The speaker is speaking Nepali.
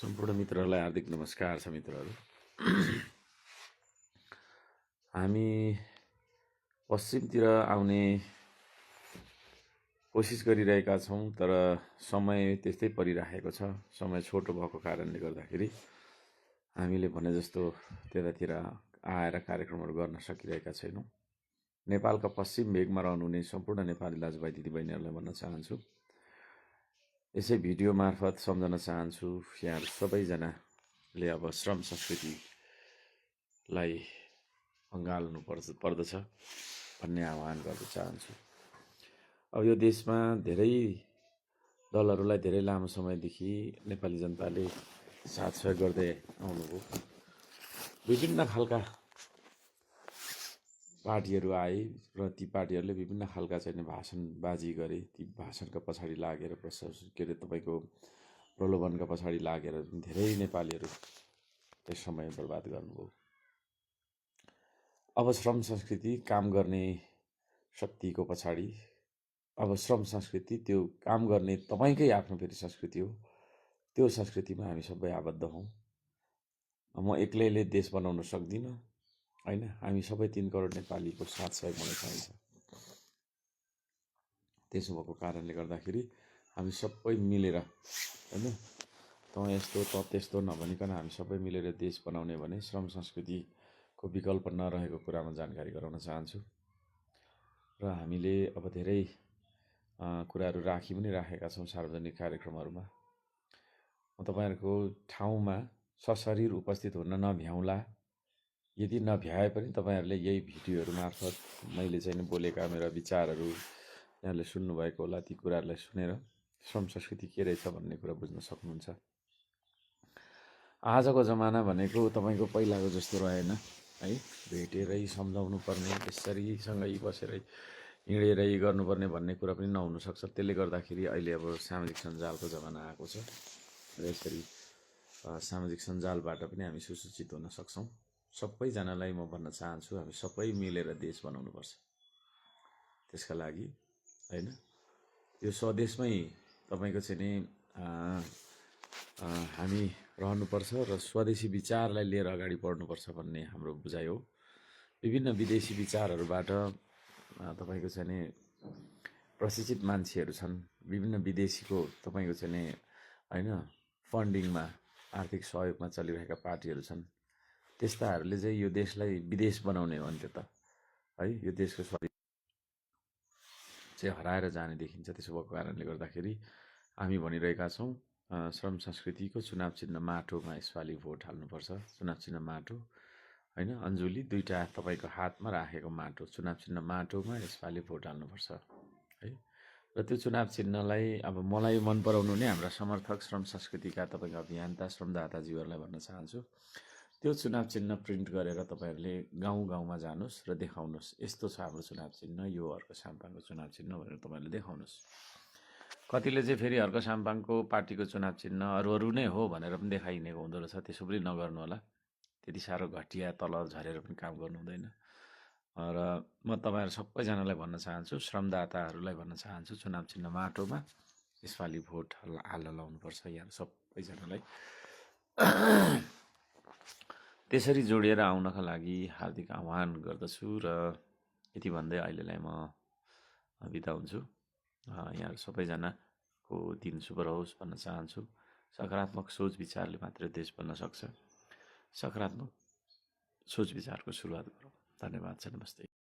सम्पूर्ण मित्रहरूलाई हार्दिक नमस्कार छ मित्रहरू। हामी पश्चिमतिर आउने कोसिस गरिरहेका छौँ, तर समय त्यस्तै परिरहेको छ। समय छोटो भएको कारणले गर्दाखेरि हामीले भने जस्तो त्यतातिर आएर कार्यक्रमहरू गर्न सकिरहेका छैनौँ। नेपालका पश्चिम भेगमा रहनुहुने सम्पूर्ण नेपाली दाजुभाइ दिदीबहिनीहरूलाई भन्न चाहन्छु, यसै भिडियो मार्फत सम्झन चाहन्छु यहाँहरू सबैजनाले अब श्रम संस्कृतिलाई अँगाल्नु पर्दछ भन्ने आह्वान गर्न चाहन्छु। अब यो देशमा धेरै दलहरूलाई धेरै लामो समयदेखि नेपाली जनताले साथ सहयोग गर्दै आउनुभयो। विभिन्न खालका पार्टीहरू आए र ती पार्टीहरूले विभिन्न खालका चाहिँ भाषणबाजी गरे। ती भाषणका पछाडि लागेर के अरे तपाईँको प्रलोभनका पछाडि लागेर धेरै नेपालीहरू त्यस समय बर्बाद गर्नुभयो। अब श्रम संस्कृति काम गर्ने शक्तिको पछाडि, अब श्रम संस्कृति त्यो काम गर्ने तपाईँकै आफ्नो फेरि संस्कृति हो। त्यो संस्कृतिमा हामी सबै आबद्ध हौँ। म एक्लैले देश बनाउन सक्दिनँ, होइन। हामी सबै 3 करोड नेपालीको साथ सहयोग हुन चाहिन्छ। त्यसो भएको कारणले गर्दाखेरि हामी सबै मिलेर, होइन, त यस्तो त त्यस्तो नभनिकन हामी सबै मिलेर देश बनाउने भने श्रम संस्कृतिको विकल्प नरहेको कुरामा जानकारी गराउन चाहन्छु। र हामीले अब धेरै कुराहरू राखी पनि राखेका छौँ सार्वजनिक कार्यक्रमहरूमा। म तपाईँहरूको ठाउँमा सशरीर उपस्थित हुन नभ्याउला। यदि नभ्याए पनि तपाईँहरूले यही भिडियोहरू मार्फत मैले चाहिँ बोलेका मेरा विचारहरू यहाँले सुन्नुभएको होला। ती कुराहरूलाई सुनेर श्रम संस्कृति के रहेछ भन्ने कुरा बुझ्न सक्नुहुन्छ। आजको जमाना भनेको तपाईँको पहिलाको जस्तो रहेन है। भेटेरै सम्झाउनु पर्ने, यसरीसँगै बसेरै हिँडेरै गर्नुपर्ने भन्ने कुरा पनि नहुनसक्छ। त्यसले गर्दाखेरि अहिले अब सामाजिक सञ्जालको जमाना आएको छ र यसरी सामाजिक सञ्जालबाट पनि हामी सुसूचित हुन सक्छौँ। सबैजनालाई म भन्न चाहन्छु, हामी सबै मिलेर देश बनाउनुपर्छ। त्यसका लागि, होइन, यो स्वदेशमै तपाईँको चाहिँ नि हामी रहनुपर्छ र स्वदेशी विचारलाई लिएर अगाडि बढ्नुपर्छ भन्ने हाम्रो बुझाइ हो। विभिन्न विदेशी विचारहरूबाट तपाईँको चाहिँ नि प्रशिक्षित मान्छेहरू छन्। विभिन्न विदेशीको तपाईँको चाहिँ नि, होइन, फन्डिङमा, आर्थिक सहयोगमा चलिरहेका पार्टीहरू छन्। त्यस्ताहरूले चाहिँ यो देशलाई विदेश बनाउने हो अन्त त, है। यो देशको स्वाधीन चाहिँ हराएर जाने देखिन्छ। त्यसो भएको कारणले गर्दाखेरि हामी भनिरहेका छौँ, श्रम संस्कृतिको चुनाव चिन्ह माटोमा यसपालि भोट हाल्नुपर्छ। चुनाव चिन्ह माटो, होइन, अन्जुली दुईवटा तपाईँको हातमा राखेको माटो, चुनाव चिन्ह माटोमा यसपालि भोट हाल्नुपर्छ, है। र त्यो चुनाव चिन्हलाई अब मलाई मन पराउनु नै हाम्रा समर्थक श्रम संस्कृतिका तपाईँको अभियन्ता श्रमदाताजीहरूलाई भन्न चाहन्छु, त्यो चुनाव चिन्ह प्रिन्ट गरेर तपाईँहरूले गाउँ गाउँमा जानुहोस् र देखाउनुहोस्, यस्तो छ हाम्रो चुनाव चिन्ह, यो अर्क साम्पाङको चुनाव चिन्ह भनेर तपाईँहरूले देखाउनुहोस्। कतिले चाहिँ फेरि अर्क साम्पाङको पार्टीको चुनाव चिन्ह अरू नै हो भनेर पनि देखाइहिँडेको हुँदो रहेछ। त्यसो पनि नगर्नु होला। त्यति साह्रो घटिया तल झरेर पनि काम गर्नु हुँदैन। र म तपाईँहरू सबैजनालाई भन्न चाहन्छु, श्रमदाताहरूलाई भन्न चाहन्छु, चुनाव चिन्ह माटोमा यसपालि भोट हाल्न लाउनुपर्छ यहाँ सबैजनालाई। त्यसरी जोडिएर आउनका लागि हार्दिक आह्वान गर्दछु र यति भन्दै अहिलेलाई म बिदा हुन्छु। यहाँहरू सबैजनाको दिन शुभ रहोस् भन्न चाहन्छु। सकारात्मक सोच विचारले मात्रै देश बन्न सक्छ। सकारात्मक सोच विचारको सुरुवात गरौँ। धन्यवाद छ। नमस्ते।